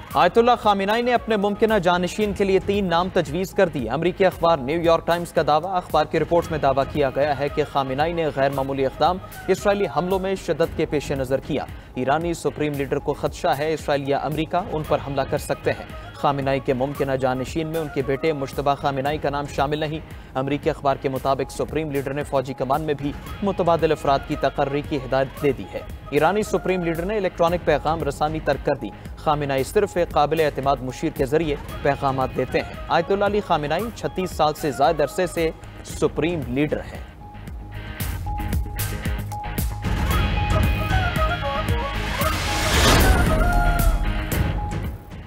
Ayatollah खामिनाई ने अपने मुमकिन जानशीन के लिए 3 नाम तजवीज़ कर दिए। अमरीकी अखबार न्यूयॉर्क टाइम्स का दावा। अखबार की रिपोर्ट में दावा किया गया है कि खामिनाई ने गैर मामूली इक़दाम इसराइली हमलों में शिद्दत के पेश नज़र किया। ईरानी सुप्रीम लीडर को खदशा है इसराइल या अमरीका उन पर हमला कर सकते हैं। खामिनाई के मुमकिन जानशीन में उनके बेटे मुश्तबा खामिनाई का नाम शामिल नहीं। अमरीकी अखबार के मुताबिक सुप्रीम लीडर ने फौजी कमान में भी मुतबादिल अफराद की तकर्री की हिदायत दे दी है। ईरानी सुप्रीम लीडर ने इलेक्ट्रॉनिक पैगाम रसानी तर्क कर दी। खामिनाई सिर्फ एक काबिल एतमाद मुशीर के जरिए पैगाम देते हैं। आयतुल्लाह अली खामिनाई 36 साल से ज्यादा अरसे से सुप्रीम लीडर हैं।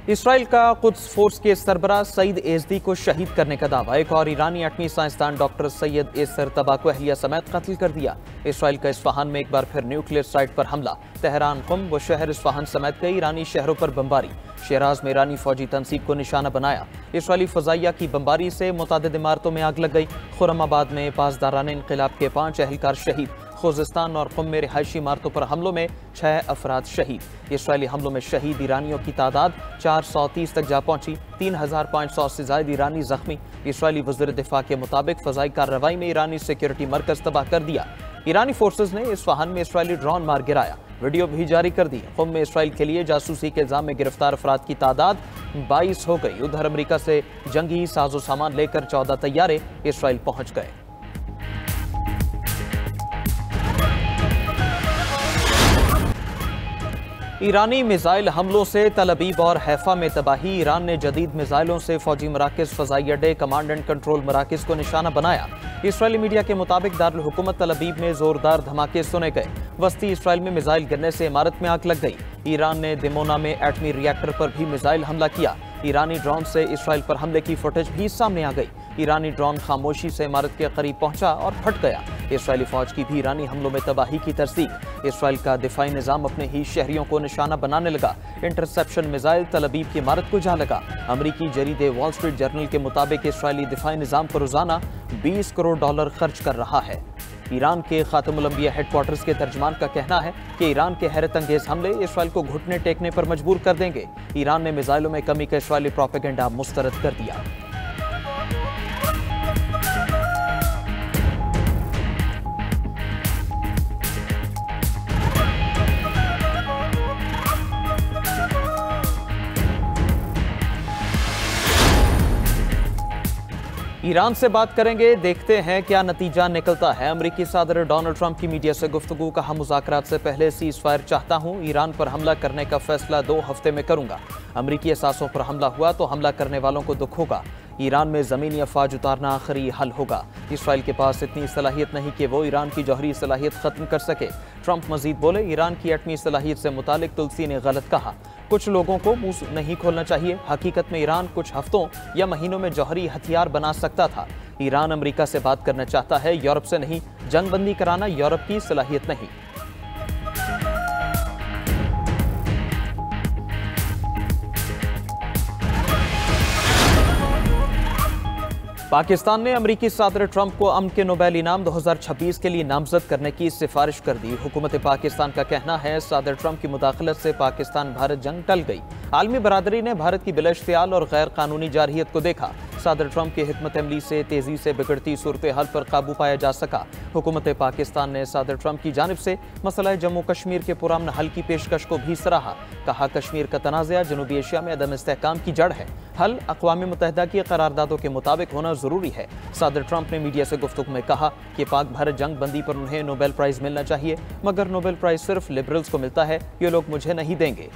इसराइल का कुद्स फोर्स के सरबराह सईद एजदी को शहीद करने का दावा। एक और ईरानी एटमी साइंसदान डॉक्टर सैयद एसर तबा को अहलिया समेत कत्ल कर दिया। इसराइल का इस्फहान में एक बार फिर न्यूक्लियर साइट पर हमला। तेहरान, कुम व शहर इस्फहान समेत कई ईरानी शहरों पर बमबारी। शिराज में ईरानी फौजी तनसीब को निशाना बनाया। इसराइली फजाइया की बमबारी से मुतादिद इमारतों में आग लग गई। खुर्रमाबाद में पासदारान इनकलाब के 5 एहलकार शहीद। खुजिस्तान और कुम में रिहायशी इमारतों पर हमलों में 6 अफराद शहीद। इसराइली हमलों में शहीद ईरानियों की तादाद 430 तक जा पहुंची। 3500 से ज्यादा ईरानी जख्मी। इसराइली वज़ीर दिफा के मुताबिक फजाई कार्रवाई में ईरानी सिक्योरिटी मरकज तबाह कर दिया। ईरानी फोर्सेज ने इस्फहान में इसराइली ड्रोन मार गिराया। वीडियो भी जारी कर दी। कुम में इसराइल के लिए जासूसी के इल्जाम में गिरफ्तार अफराद की तादाद 22 हो गई। उधर अमरीका से जंगी साजो सामान लेकर 14 तैयारे इसराइल पहुंच गए। ईरानी मिसाइल हमलों से तल अबीब और हैफा में तबाही। ईरान ने जदीद मिसाइलों से फौजी मराकज़, फजाई अड्डे, कमांड एंड कंट्रोल मराकज़ को निशाना बनाया। इसराइली मीडिया के मुताबिक दारुल हुकूमत तल अबीब में जोरदार धमाके सुने गए। वस्ती इसराइल में मिसाइल गिरने से इमारत में आग लग गई। ईरान ने दिमोना में एटमी रिएक्टर पर भी मिसाइल हमला किया। ईरानी ड्रोन से इसराइल पर हमले की फुटेज भी सामने आ गई। ईरानी ड्रोन खामोशी से इमारत के करीब पहुंचा और फट गया। इसराइली फौज की भी ईरानी हमलों में तबाही की तस्दीक। इसराइल का दिफाई निजाम अपने ही शहरियों को निशाना बनाने लगा। इंटरसेप्शन मिसाइल तल अबीब की इमारत को जा लगा। अमरीकी जरीदे वॉल स्ट्रीट जर्नल के मुताबिक इसराइली दिफाई निजाम पर रोजाना $20 करोड़ खर्च कर रहा है। ईरान के खातमुल अंबिया हेडक्वार्टर्स के तर्जमान का कहना है कि ईरान के हैरत अंगेज हमले इसराइल को घुटने टेकने पर मजबूर कर देंगे। ईरान ने मिसाइलों में कमी का इसराइली प्रोपेगेंडा मुस्तरद कर दिया। ईरान से बात करेंगे, देखते हैं क्या नतीजा निकलता है। अमरीकी सदर डोनाल्ड ट्रंप की मीडिया से गुफ्तगू। कहा, मुज़ाकरात से पहले सीज़ फायर चाहता हूं। ईरान पर हमला करने का फैसला 2 हफ्ते में करूंगा। अमरीकी असासों पर हमला हुआ तो हमला करने वालों को दुख होगा। ईरान में ज़मीनी अफवाज उतारना आखिरी हल होगा। इसराइल के पास इतनी सलाहियत नहीं कि वो ईरान की जौहरी सलाहियत ख़त्म कर सके। ट्रंप मजीद बोले, ईरान की एटमी सलाहियत से मुतालिक तुलसी ने गलत कहा। कुछ लोगों को मुंह नहीं खोलना चाहिए। हकीकत में ईरान कुछ हफ्तों या महीनों में जौहरी हथियार बना सकता था। ईरान अमेरिका से बात करना चाहता है, यूरोप से नहीं। जंगबंदी कराना यूरोप की सलाहियत नहीं। पाकिस्तान ने अमरीकी सदर ट्रंप को अमन के नोबेल इनाम 2026 के लिए नामजद करने की सिफारिश कर दी। हुकूमत पाकिस्तान का कहना है, सदर ट्रंप की मुदाखलत से पाकिस्तान भारत जंग टल गई। आलमी बरादरी ने भारत की बिलाइख्तियार और गैर कानूनी जारहियत को देखा। सदर ट्रंप की हिकमत अमली से तेजी से बिगड़ती सूरत हाल पर काबू पाया जा सका। हुकूमत पाकिस्तान ने सदर ट्रंप की जानिब से मसला जम्मू कश्मीर के पुरअमन हल की पेशकश को भी सराहा। कहा, कश्मीर का तनाज़ा जनूबी एशिया में अदम इस्तेहकाम की जड़ है। हल अक़वाम मुत्तहिदा की करारदादों के मुताबिक होना जरूरी है। सदर ट्रंप ने मीडिया से गुफ्तगू में कहा कि पाक भारत जंग बंदी पर उन्हें नोबेल प्राइज मिलना चाहिए, मगर नोबेल प्राइज सिर्फ लिबरल्स को मिलता है, ये लोग मुझे नहीं देंगे।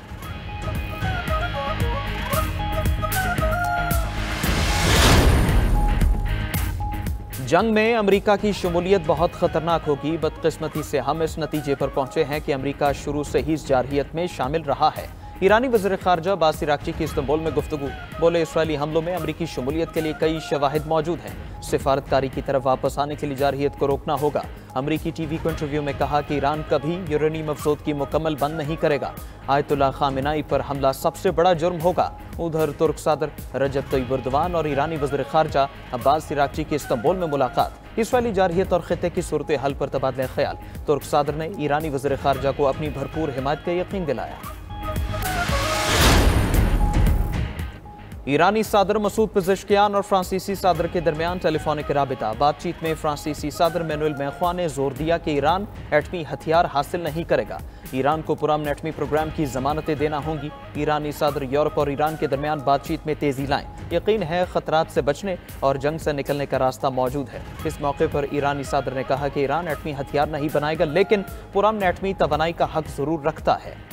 जंग में अमेरिका की शमूलियत बहुत खतरनाक होगी। बदकिस्मती से हम इस नतीजे पर पहुंचे हैं कि अमेरिका शुरू से ही इस जारहियत में शामिल रहा है। ईरानी वज़ीर ख़ारजा अब्बास इराक़ची की इस्तांबुल में गुफ्तगू। बोले, इसराइली हमलों में अमरीकी शमूलियत के लिए कई शवाहिद मौजूद हैं। सिफारतकारी की तरफ वापस आने के लिए जारहियत को रोकना होगा। अमरीकी टीवी को इंटरव्यू में कहा कि ईरान कभी यूरेनियम अफसोद की मुकम्मल बंद नहीं करेगा। आयतुल्लाह खामिनाई पर हमला सबसे बड़ा जुर्म होगा। उधर तुर्क सदर रजब तय्यिब एर्दोगान और ईरानी वज़ीर ख़ारजा अब्बास इराक़ची की इस्तांबुल में मुलाकात। इसराइली जारहियत और खित्ते की सूरत हाल पर तबादला ख्याल। तुर्क सदर ने ईरानी वज़ीर ख़ारजा को अपनी भरपूर हिमायत का यकीन दिलाया। ईरानी सदर मसूद पेज़ेश्कियान और फ्रांसीसी सदर के दरमियान टेलीफोनिक राबिता। बातचीत में फ्रांसीसी सदर मैनुअल मैख्वा ने जोर दिया कि ईरान एटमी हथियार हासिल नहीं करेगा। ईरान को पुरअमन एटमी प्रोग्राम की जमानतें देना होंगी। ईरानी सदर यूरोप और ईरान के दरमियान बातचीत में तेजी लाएं। यकीन है खतरात से बचने और जंग से निकलने का रास्ता मौजूद है। इस मौके पर ईरानी सदर ने कहा कि ईरान एटमी हथियार नहीं बनाएगा, लेकिन पुरअमन एटमी तवानाई का हक जरूर रखता है।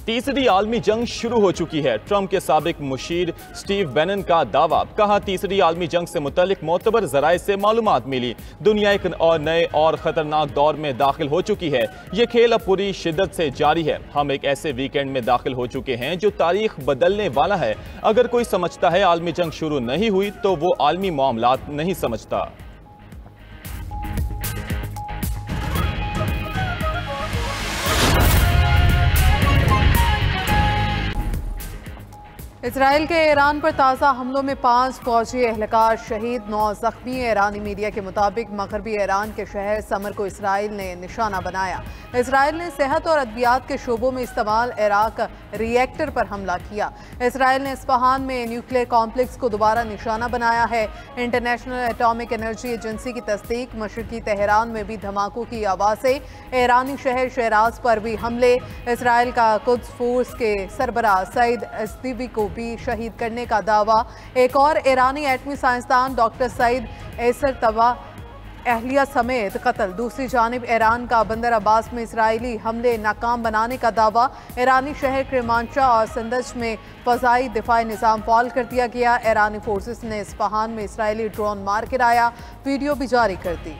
तीसरी आलमी जंग शुरू हो चुकी है। ट्रंप के साबिक मुशीर स्टीव बैनन का दावा। कहा, तीसरी आलमी जंग से मुतल्लिक मोतबर जराए से मालूमात मिली। दुनिया एक और नए और खतरनाक दौर में दाखिल हो चुकी है। ये खेल अब पूरी शिद्दत से जारी है। हम एक ऐसे वीकेंड में दाखिल हो चुके हैं जो तारीख बदलने वाला है। अगर कोई समझता है आलमी जंग शुरू नहीं हुई तो वो आलमी मामलात नहीं समझता। इसराइल के ईरान पर ताज़ा हमलों में 5 फौजी एहलकार शहीद, 9 जख्मी। ईरानी मीडिया के मुताबिक मगरबी ईरान के शहर समर को इसराइल ने निशाना बनाया। इसराइल ने सेहत और अद्वियात के शोबों में इस्तेमाल इराक रिएक्टर पर हमला किया। इसराइल ने इस्फहान में न्यूक्लियर कॉम्प्लेक्स को दोबारा निशाना बनाया है। इंटरनेशनल एटॉमिक एनर्जी एजेंसी की तस्दीक। मशरकी तेहरान में भी धमाकों की आवाज़ें। ईरानी शहर शहराज पर भी हमले। इसराइल का कुद्स फोर्स के सरबराह सईद एज़दी को भी शहीद करने का दावा। एक और ईरानी एटमी साइंसदान डॉक्टर सईद एसर तबा अहलिया समेत कत्ल। दूसरी जानिब ईरान का बंदर अब्बास में इसराइली हमले नाकाम बनाने का दावा। ईरानी शहर क्रेमांशा और संदज में फ़ज़ाई दिफाई निज़ाम फ़ाल कर दिया गया। ईरानी फोर्सेस ने इस्फहान में इसराइली ड्रोन मार गिराया। वीडियो भी जारी कर दी।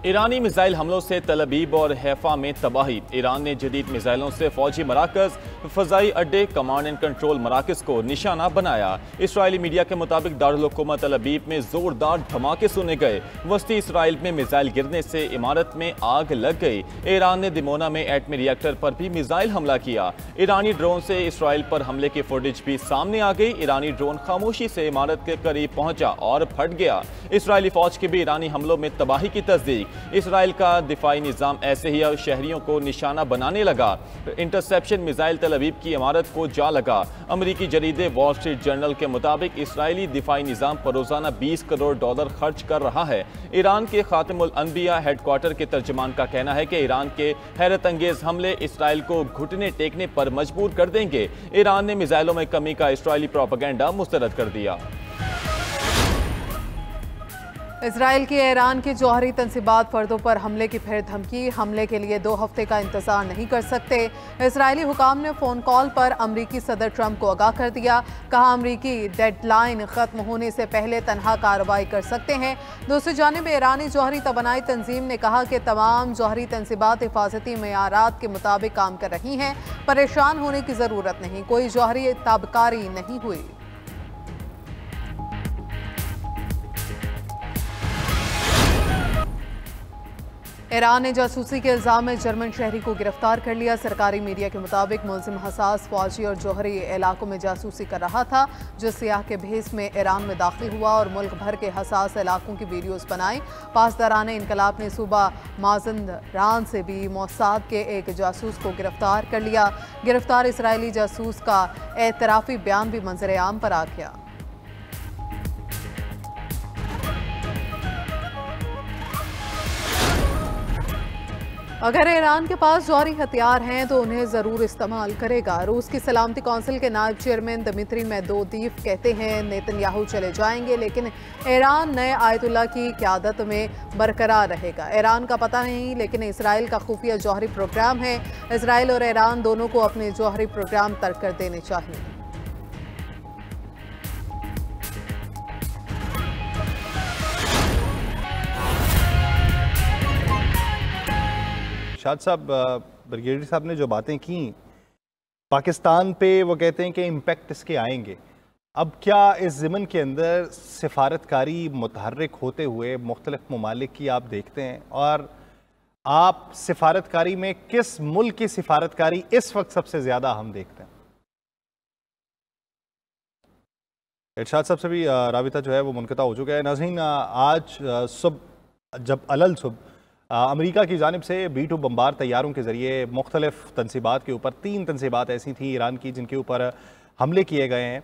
ईरानी मिसाइल हमलों से तल अबीब और हैफा में तबाही। ईरान ने जदीद मिसाइलों से फौजी मराकज, फ़ज़ाई अड्डे, कमांड एंड कंट्रोल मराकज को निशाना बनाया। इसराइली मीडिया के मुताबिक दारुल हुकूमत तल अबीब में जोरदार धमाके सुने गए। वस्ती इसराइल में मिसाइल गिरने से इमारत में आग लग गई। ईरान ने दिमोना में एटमी रिएक्टर पर भी मिसाइल हमला किया। ईरानी ड्रोन से इसराइल पर हमले की फुटेज भी सामने आ गई। ईरानी ड्रोन खामोशी से इमारत के करीब पहुंचा और फट गया। इसराइली फौज की भी ईरानी हमलों में तबाही की तस्दीक। इसराइल का दिफाई निज़ाम ऐसे ही शहरियों को निशाना बनाने लगा। इंटरसेप्शन मिसाइल तल अबीब की इमारत को जा लगा। अमरीकी जरीदे वॉल स्ट्रीट जर्नल के मुताबिक इसराइली दिफाई निज़ाम पर रोजाना $20 करोड़ खर्च कर रहा है। ईरान के खातिमुल अनबिया हेडक्वार्टर के तर्जमान का कहना है कि ईरान के हैरत अंगेज हमले इसराइल को घुटने टेकने पर मजबूर कर देंगे। ईरान ने मिसाइलों में कमी का इसराइली प्रोपेगेंडा मुस्तरद कर दिया। इसराइल की ईरान की जौहरी तंसीबात फर्दों पर हमले की फिर धमकी। हमले के लिए 2 हफ्ते का इंतजार नहीं कर सकते। इसराइली हुकाम ने फ़ोन कॉल पर अमरीकी सदर ट्रंप को आगाह कर दिया। कहा, अमरीकी डेडलाइन ख़त्म होने से पहले तनहा कार्रवाई कर सकते हैं। दूसरी जानिब ईरानी जौहरी तवानाई तंजीम ने कहा कि तमाम जौहरी तंसीबात हिफाजती मेयारात के मुताबिक काम कर रही हैं। परेशान होने की ज़रूरत नहीं, कोई जौहरी ताबकारी नहीं हुई। ईरान ने जासूसी के इल्जाम में जर्मन शहरी को गिरफ्तार कर लिया। सरकारी मीडिया के मुताबिक मुलजिम हसास फौजी और जौहरी इलाकों में जासूसी कर रहा था, जो सियाह के भेस में ईरान में दाखिल हुआ और मुल्क भर के हसास इलाकों की वीडियोस बनाई। पासदारान इनकलाब ने सूबा माज़ंदारान से भी मोसाद के एक जासूस को गिरफ्तार कर लिया। गिरफ्तार इसराइली जासूस का एतराफ़ी बयान भी मंजर आम पर आ गया। अगर ईरान के पास जौहरी हथियार हैं तो उन्हें ज़रूर इस्तेमाल करेगा। रूस की सलामती कौंसिल के नायब चेयरमैन दिमित्री मेदवेदेव कहते हैं नेतन्याहू चले जाएंगे, लेकिन ईरान नए आयतुल्ला की क़यादत में बरकरार रहेगा। ईरान का पता नहीं, लेकिन इसराइल का खुफिया जौहरी प्रोग्राम है। इसराइल और ईरान दोनों को अपने जौहरी प्रोग्राम तर्क कर देने चाहिए। शाद साहब, ब्रिगेडियर साहब ने जो बातें की पाकिस्तान पे, वो कहते हैं कि इम्पैक्ट इसके आएंगे। अब क्या इस ज़िमन के अंदर सिफारतकारी मुतहर्रिक होते हुए मुख्तलिफ ममालिक की आप देखते हैं, और आप सिफारतकारी में किस मुल्क की सिफारतकारी इस वक्त सबसे ज़्यादा हम देखते हैं? इरशाद साहब से भी राबिता जो है वो मुनक़ता हो चुका है। नाज़रीन, आज सुबह जब अलल सुबह अमेरिका की जानिब से B-2 बम्बार तैयारों के ज़रिए मुख्तलिफ तनसीबात के ऊपर 3 तनसीबात ऐसी थी ईरान की जिनके ऊपर हमले किए गए हैं।